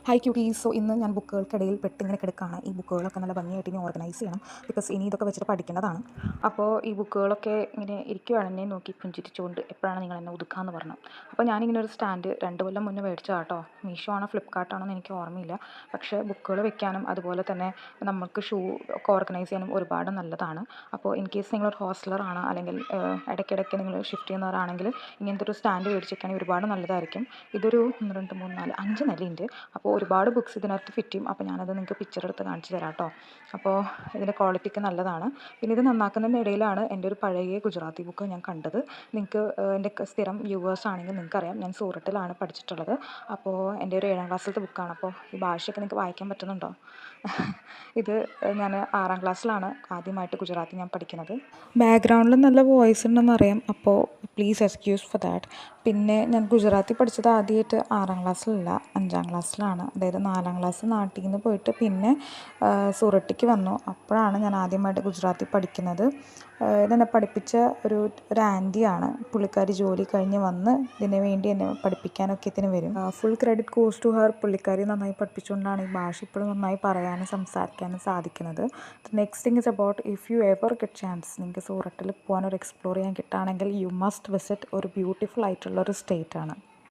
Hi quotes. So ഇന്ന് ഞാൻ ബുക്കുകൾക്കിടയിൽ പെട്ടിങ്ങനെ കിടക്കുകയാണ്. ഈ ബുക്കുകളൊക്കെ നല്ല ഭംഗിയായിട്ട് ഇനി ഓർഗനൈസ് ചെയ്യണം. ബിക്കോസ് ഇനി ഇതൊക്കെ വെച്ചിട്ട് പഠിക്കേണ്ടതാണ്. അപ്പോൾ ഈ ബുക്കുകളൊക്കെ ഇങ്ങനെ ഇരിക്കുകയാണ്, എന്നെ നോക്കി പുഞ്ചിരിച്ചുകൊണ്ട് എപ്പോഴാണ് നിങ്ങൾ എന്നെ ഒതുക്കാമെന്ന് പറഞ്ഞു. അപ്പോൾ ഞാനിങ്ങനെ ഒരു സ്റ്റാൻഡ് 2 കൊല്ലം മുന്നേ മേടിച്ചതാണ് കേട്ടോ. മീഷോ ആണോ ഫ്ലിപ്കാർട്ടാണോ എന്ന് എനിക്ക് ഓർമ്മയില്ല. പക്ഷേ ബുക്കുകൾ വെക്കാനും അതുപോലെ തന്നെ നമുക്ക് ഷൂ ഒക്കെ ഓർഗനൈസ് ചെയ്യാനും ഒരുപാട് നല്ലതാണ്. അപ്പോൾ ഇൻ കേസ് നിങ്ങളൊരു ഹോസ്റ്റലറാണ്, അല്ലെങ്കിൽ ഇടയ്ക്കിടയ്ക്ക് നിങ്ങൾ ഷിഫ്റ്റ് ചെയ്യുന്നവരാണെങ്കിൽ ഇങ്ങനത്തെ ഒരു സ്റ്റാൻഡ് മേടിച്ചിരിക്കുകയാണെങ്കിൽ ഒരുപാട് നല്ലതായിരിക്കും. ഇതൊരു 1 2 3 4 5 നിലയുണ്ട്. അപ്പോൾ ഒരുപാട് ബുക്സ് ഇതിനകത്ത് ഫിറ്റ് ചെയ്യും. അപ്പോൾ ഞാനത് നിങ്ങൾക്ക് പിക്ചർ എടുത്ത് കാണിച്ചു തരാം കേട്ടോ. അപ്പോൾ ഇതിൻ്റെ ക്വാളിറ്റിക്ക് നല്ലതാണ്. പിന്നെ ഇത് നന്നാക്കുന്നതിൻ്റെ ഇടയിലാണ് എൻ്റെ ഒരു പഴയ ഗുജറാത്തി ബുക്ക് ഞാൻ കണ്ടത്. നിങ്ങൾക്ക് എൻ്റെ സ്ഥിരം വ്യൂവേഴ്സ് ആണെങ്കിൽ നിങ്ങൾക്കറിയാം, ഞാൻ സൂറത്തിലാണ് പഠിച്ചിട്ടുള്ളത്. അപ്പോൾ എൻ്റെ ഒരു 7ാം ക്ലാസ്സിലത്തെ ബുക്കാണ്. അപ്പോൾ ഈ ഭാഷയൊക്കെ നിങ്ങൾക്ക് വായിക്കാൻ പറ്റുന്നുണ്ടോ? ഇത് ഞാൻ 6ാം ക്ലാസ്സിലാണ് ആദ്യമായിട്ട് ഗുജറാത്തി ഞാൻ പഠിക്കുന്നത്. ബാക്ക്ഗ്രൗണ്ടിൽ നല്ല വോയിസ് ഉണ്ടെന്ന് അറിയാം, അപ്പോൾ പ്ലീസ് എക്സ്ക്യൂസ് ഫോർ ദാറ്റ്. പിന്നെ ഞാൻ ഗുജറാത്തി പഠിച്ചത് ആദ്യമായിട്ട് 6ാം ക്ലാസ്സിലല്ല, 5ാം ക്ലാസ്സിലാണ്. അതായത് 4ാം ക്ലാസ് നാട്ടിൽ നിന്ന് പോയിട്ട് പിന്നെ സൂറത്തേക്ക് വന്നു. അപ്പോഴാണ് ഞാൻ ആദ്യമായിട്ട് ഗുജറാത്തി പഠിക്കുന്നത്. ഇതെന്നെ പഠിപ്പിച്ച ഒരു ആൻറ്റിയാണ്. പുള്ളിക്കാരി ജോലി കഴിഞ്ഞ് വന്ന് ഇതിന് വേണ്ടി എന്നെ പഠിപ്പിക്കാനൊക്കെ ഇതിന് വരും. Full credit goes to her. പുള്ളിക്കാരി നന്നായി പഠിപ്പിച്ചുകൊണ്ടാണ് ഈ ഭാഷ ഇപ്പോഴും നന്നായി പറയാനും സംസാരിക്കാനും സാധിക്കുന്നത്. Next thing is about if you ever get chance, നിങ്ങൾക്ക് സൂറത്തിൽ പോകാൻ ഒരു എക്സ്പ്ലോർ ചെയ്യാൻ കിട്ടുകയാണെങ്കിൽ യു മസ്റ്റ് വിസിറ്റ്. ഒരു ബ്യൂട്ടിഫുൾ ആയിട്ടുള്ളൊരു സ്റ്റേറ്റ് ആണ്.